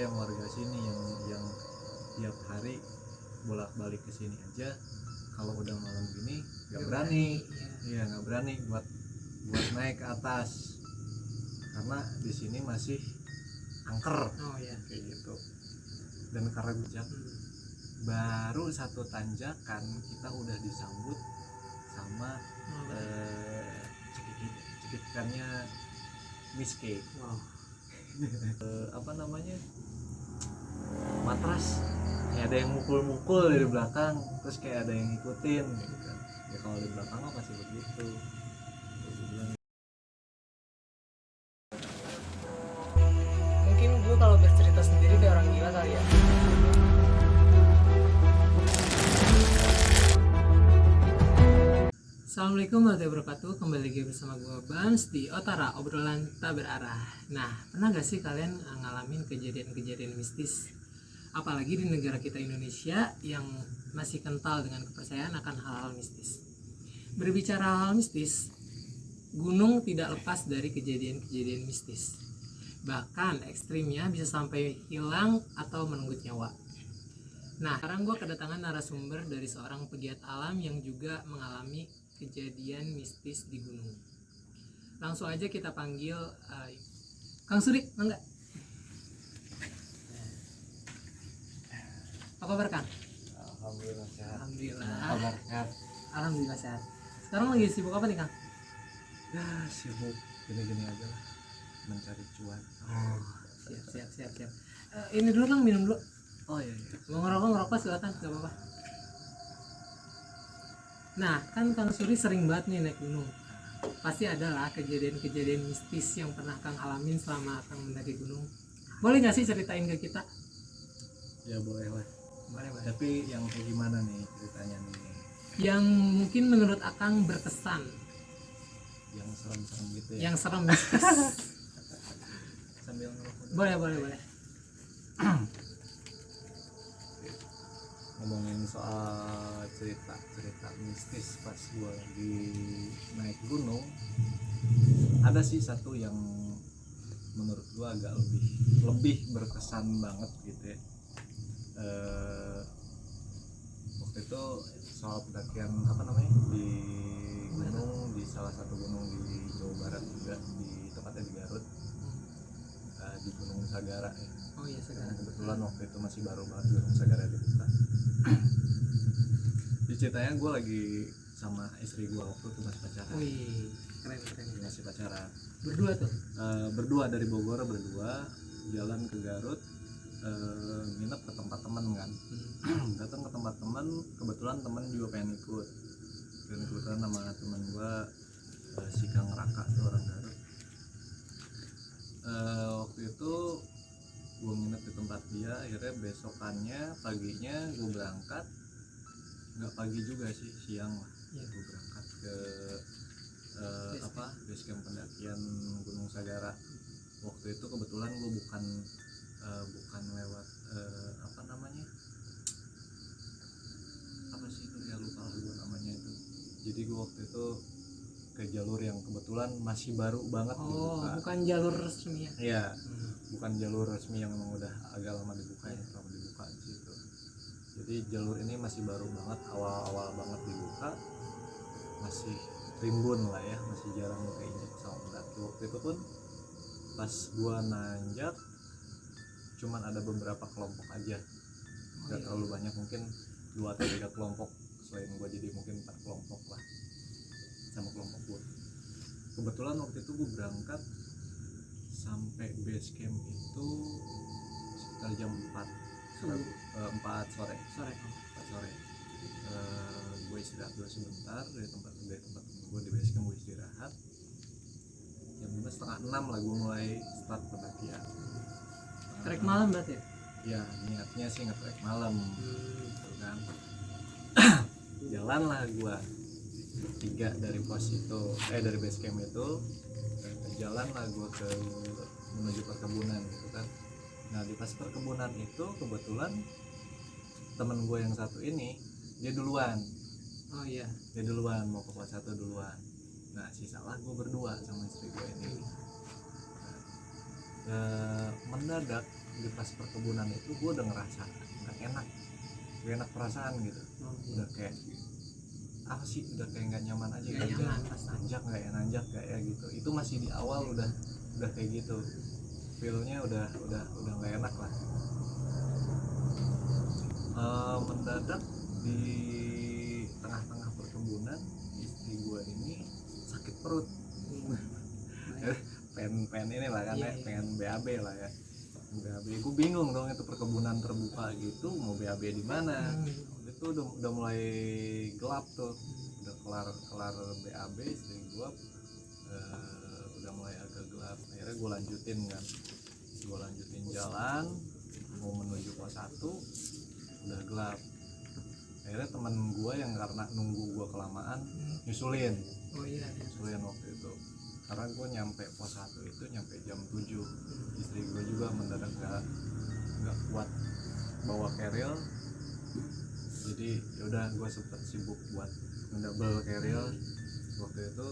yang warga sini yang tiap hari bolak-balik ke sini aja, kalau udah malam gini nggak berani, iya nggak berani buat naik ke atas karena di sini masih angker. Kayak gitu. Dan karena bijak, baru satu tanjakan kita udah disambut sama cekikikannya Miske. Apa namanya, matras, kayak ada yang mukul-mukul dari belakang, terus kayak ada yang ngikutin gitu kan. Ya kalau di belakang mah pasti begitu. Mungkin gue kalau bercerita sendiri kayak orang gila kali ya. Assalamualaikum warahmatullahi wabarakatuh. Kembali lagi bersama gue Bams di Otara, obrolan tak berarah. Nah, pernah gak sih kalian ngalamin kejadian-kejadian mistis? Apalagi di negara kita Indonesia yang masih kental dengan kepercayaan akan hal-hal mistis. Berbicara hal mistis, gunung tidak lepas dari kejadian-kejadian mistis. Bahkan ekstrimnya bisa sampai hilang atau merenggut nyawa. Nah, sekarang gue kedatangan narasumber dari seorang pegiat alam yang juga mengalami kejadian mistis di gunung. Langsung aja kita panggil Kang Suri, enggak? Apa kabar, Kang? Alhamdulillah sehat. Alhamdulillah. Alhamdulillah sehat. Sekarang lagi sibuk apa nih, Kang? Ya sibuk gini-gini aja lah, mencari cuan. Siap. Ini dulu, Kang, minum dulu. Oh iya. Mau ngerokok silakan, nggak apa-apa. Nah, kan Kang Suri sering banget nih naik gunung. Pasti ada lah kejadian-kejadian mistis yang pernah Kang alamin selama Kang mendaki gunung. Boleh nggak sih ceritain ke kita? Ya boleh lah. Boleh. Tapi yang kayak gimana nih ceritanya nih? Yang mungkin menurut Akang berkesan. Yang serem-serem gitu ya? Yang serem mistis. Sambil ngerokok. Boleh. Ngomongin soal cerita mistis pas gue lagi naik gunung, ada sih satu yang menurut gue agak lebih berkesan banget gitu ya. Waktu itu soal pendakian di gunung, di salah satu gunung di Jawa Barat juga, di tempatnya di Garut, di Gunung Sagara ya. Oh iya, Sagara. Kebetulan waktu itu masih baru banget Gunung Sagara dibuka. Di ceritanya gue lagi sama istri gue waktu itu masih pacaran. Wih, keren. Masih pacaran. Berdua tuh? Berdua dari Bogor, jalan ke Garut, nginep ke tempat teman kan. Datang ke tempat teman, kebetulan teman juga pengen ikut. Dan kebetulan nama teman gue si Kang Raka tuh orang Garut. Waktu itu gue nginep di tempat dia, akhirnya besokannya paginya gue berangkat. Nggak pagi juga sih, siang lah. Gue berangkat ke base camp pendakian Gunung Sagara. Waktu itu kebetulan gue bukan lewat apa sih itu ya, lupa gue namanya itu. Jadi gue waktu itu ke jalur yang kebetulan masih baru banget dibuka. Bukan jalur resmi ya? Iya, bukan jalur resmi yang memang udah agak lama dibuka ya, lama dibuka di situ. Jadi jalur ini masih baru banget, awal banget dibuka, masih rimbun lah ya, masih jarang keinjak sama pendaki. Waktu itu pun pas gua nanjak cuman ada beberapa kelompok aja, nggak terlalu banyak, mungkin 2 atau 3 kelompok selain gua, jadi mungkin 4 kelompok lah sama kelompok gua. Kebetulan waktu itu gua berangkat sampai base camp itu sekitar jam 4 sore. Gue istirahat dulu sebentar dari tempat gue di base camp. Gue istirahat jam 5:30 lah gue mulai start pendakian. Trek malam berarti ya? Ya niatnya sih nge-trek malam gitu kan. Jalan lah gue bertiga dari pos itu, dari base camp itu, jalan lah gue menuju perkebunan gitu kan. Nah di pas perkebunan itu kebetulan temen gue yang satu ini dia duluan. Dia duluan mau ke pos 1 duluan. Nah sisalah gue berdua sama istri gue ini. Mendadak di pas perkebunan itu gue udah ngerasa nggak enak perasaan gitu. Udah kayak apa sih, udah kayak nggak nyaman aja Nggak gitu, nyaman pas nanjak nggak ya gitu. Itu masih di awal udah kayak gitu, feelnya udah nggak enak lah. Mendadak di tengah-tengah perkebunan istri gue ini sakit perut. pengen ini lah kan, Iya, iya. pengen BAB lah ya. BAB, gue bingung dong, itu perkebunan terbuka gitu mau BAB di mana. Itu udah mulai gelap tuh, udah kelar BAB istri gue, udah mulai agak gelap. Akhirnya gue lanjutin jalan mau menuju pos 1, udah gelap. Akhirnya temen gue yang karena nunggu gue kelamaan nyusulin waktu itu, karena gue nyampe pos 1 itu nyampe jam 7. Istri gue juga mendadak nggak kuat bawa carrier, jadi yaudah gue sempet sibuk buat ngedouble carrier waktu itu.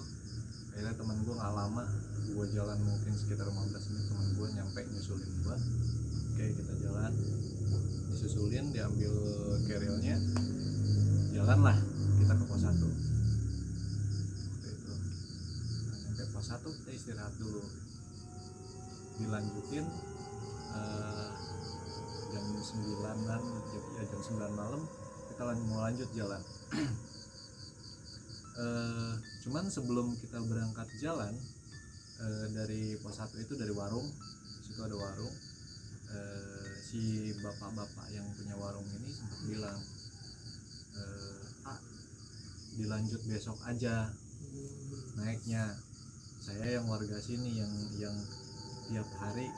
Akhirnya temen gue nggak lama, gue jalan mungkin sekitar 15 menit, temen gue nyampe nyusulin gue. Oke, kita jalan, disusulin, diambil carrier-nya, jalanlah kita ke pos 1 waktu itu. Nah, sampai pos 1 kita istirahat dulu, dilanjutin jam 9-an, jam 9 malam kita mau lanjut jalan. Cuman sebelum kita berangkat jalan, dari pos 1 itu, dari warung, situ ada warung, si bapak-bapak yang punya warung ini sempat bilang, Pak, dilanjut besok aja naiknya, saya yang warga sini yang tiap hari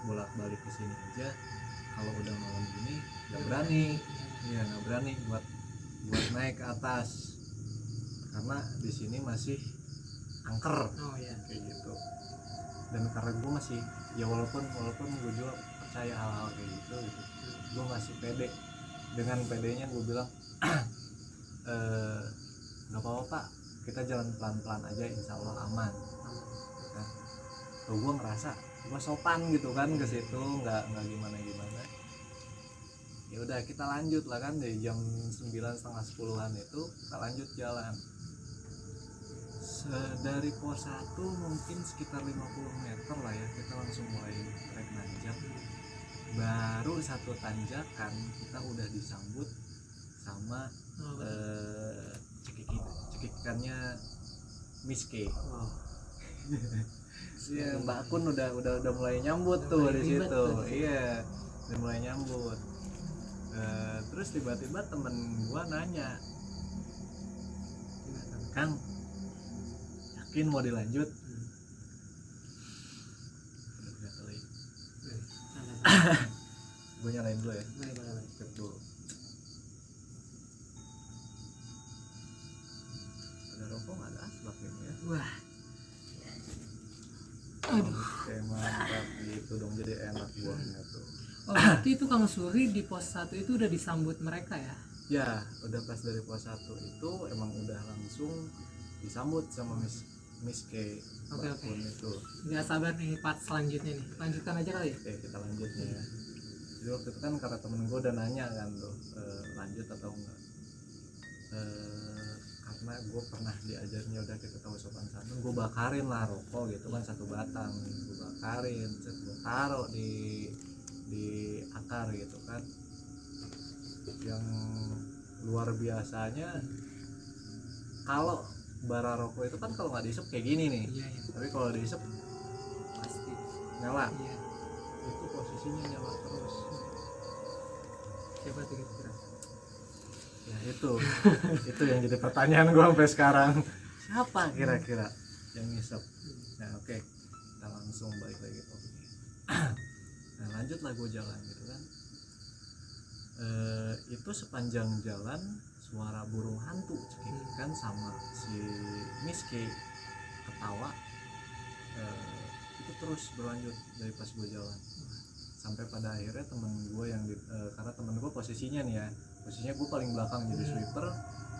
bolak-balik ke sini aja, kalau udah malam gini nggak berani buat naik ke atas, karena di sini masih angker. Kayak gitu. Dan karena gue masih, ya walaupun gue juga percaya hal-hal kayak gitu, gue masih pede. Dengan pedenya gue bilang, nggak apa-apa Pak, kita jalan pelan-pelan aja, insya Allah aman. Nah, gue ngerasa gue sopan gitu kan ke situ, nggak gimana. Ya udah kita lanjut lah kan, dari jam 9:30-10-an itu kita lanjut jalan. Dari pos 1 mungkin sekitar 50 meter lah ya, kita langsung mulai trek nanjak. Baru satu tanjakan kita udah disambut sama cekikannya Miss K. Iya, Mbak Kun udah mulai nyambut tuh di situ. Iya, udah mulai nyambut. Terus tiba-tiba temen gua nanya, Kang, yakin mau dilanjut? Gue nyalain dulu ya. Cek dulu. Ada rokok nggak? Ada asbak ini ya. Wah, Oke, mantap gitu dong, jadi enak buahnya tuh. berarti itu Kang Suri di pos 1 itu udah disambut mereka ya? Ya, udah pas dari pos 1 itu emang udah langsung disambut sama Miss K. Oke. Itu. Nggak sabar nih part selanjutnya nih. Lanjutkan aja kali ya? Oke, kita lanjutnya ya. Jadi waktu itu kan karena temen gue udah nanya kan tuh, lanjut atau enggak. Karena gue pernah diajarnya, udah kita tahu sopan santun, gue bakarin lah rokok gitu kan, 1 batang gue bakarin, gue taruh di akar gitu kan. Yang luar biasanya, kalau bara rokok itu kan kalau nggak dihisap kayak gini nih. Iya. Tapi kalau dihisap Pasti. nyala. Iya. Itu posisinya nyala terus. Siapa tuh kira-kira? Ya itu yang jadi pertanyaan gue sampai sekarang, siapa kira-kira yang ngisep. Nah oke, kita langsung balik lagi topik. Nah lanjutlah gue jalan gitu kan. Itu sepanjang jalan suara burung hantu cekikikan sama si Miss K ketawa, itu terus berlanjut dari pas gue jalan. Sampai pada akhirnya temen gue yang karena temen gue posisinya nih ya, posisinya gue paling belakang jadi sweeper,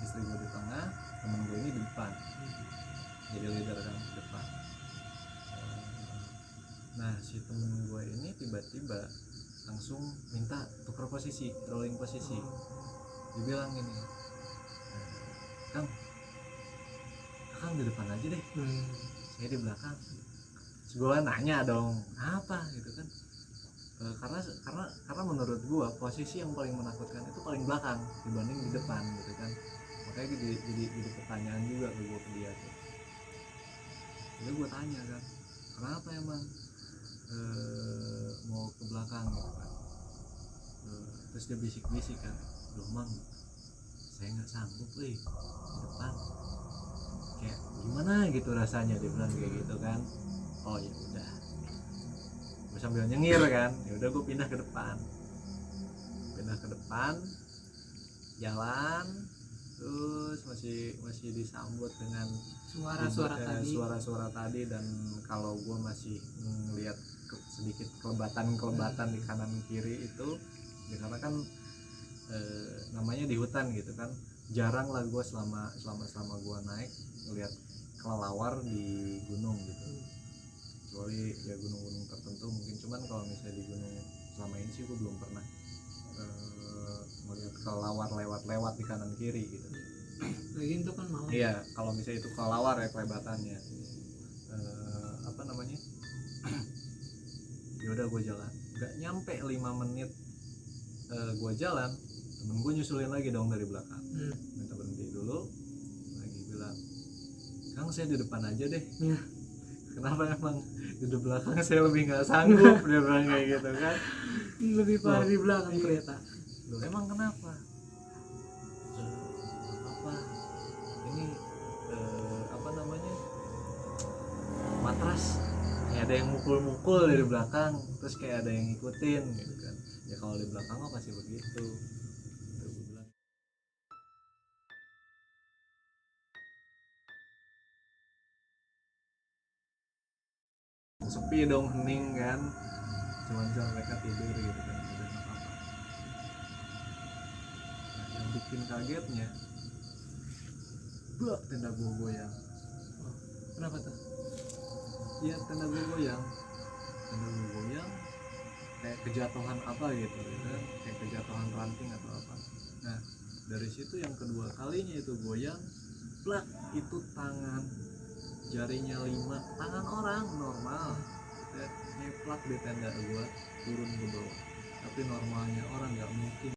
istri gue di tengah, temen gue ini di depan jadi leader kan, di depan. Nah si temen gue ini tiba-tiba langsung minta tuker posisi, rolling posisi. Dia bilang gini, Kang, Kang di depan aja deh, saya di belakang. Terus gue nanya dong, apa gitu kan? Karena menurut gue posisi yang paling menakutkan itu paling belakang dibanding di depan gitu kan. Makanya jadi pertanyaan juga ke gue ke dia tuh. Jadi gue tanya kan, kenapa emang mau ke belakang gitu kan? Terus dia bisik-bisik kan, loh mang, saya nggak sanggup di depan, kayak gimana gitu rasanya, dia bilang kayak gitu kan. Oh ya udah, gue sambil nyengir kan, ya udah gue pindah ke depan, jalan, terus masih disambut dengan suara-suara tadi. Dan kalau gue masih ngelihat sedikit kelebatan di kanan kiri itu ya, karena kan namanya di hutan gitu kan, jarang lah gue selama gue naik ngelihat kelelawar di gunung gitu, kecuali ya gunung-gunung tertentu mungkin. Cuman kalau misalnya di gunung selama ini sih gue belum pernah melihat kelelawar lewat di kanan kiri gitu. Lagi itu kan malam. Iya, kalau misalnya itu kelelawar ya kelebatannya. Apa namanya? Ya udah gue jalan, nggak nyampe 5 menit gue jalan, temen gue nyusulin lagi dong dari belakang, minta berhenti dulu, lagi bilang, Kang saya di depan aja deh. Kenapa emang di belakang saya lebih nggak sanggup, dia bilang kayak gitu kan. Lebih parah di belakang kereta. Loh emang kenapa? Apa ini apa namanya, matras kayak ada yang mukul dari belakang, terus kayak ada yang ngikutin gitu kan. Ya kalau di belakang mah pasti begitu. Gue bilang sepi dong, hening kan, cuman mereka tidur gitu kan, udah nggak apa-apa. Nah, yang bikin kagetnya, tenda gue goyang. Kenapa tuh? Iya, tenda gue goyang, kayak kejatuhan apa gitu kan, kayak kejatuhan ranting atau apa. Nah dari situ yang kedua kalinya itu goyang, plak, itu tangan jarinya 5 tangan orang normal nyeplak di tenda gua, turun ke bawah. Tapi normalnya orang nggak mungkin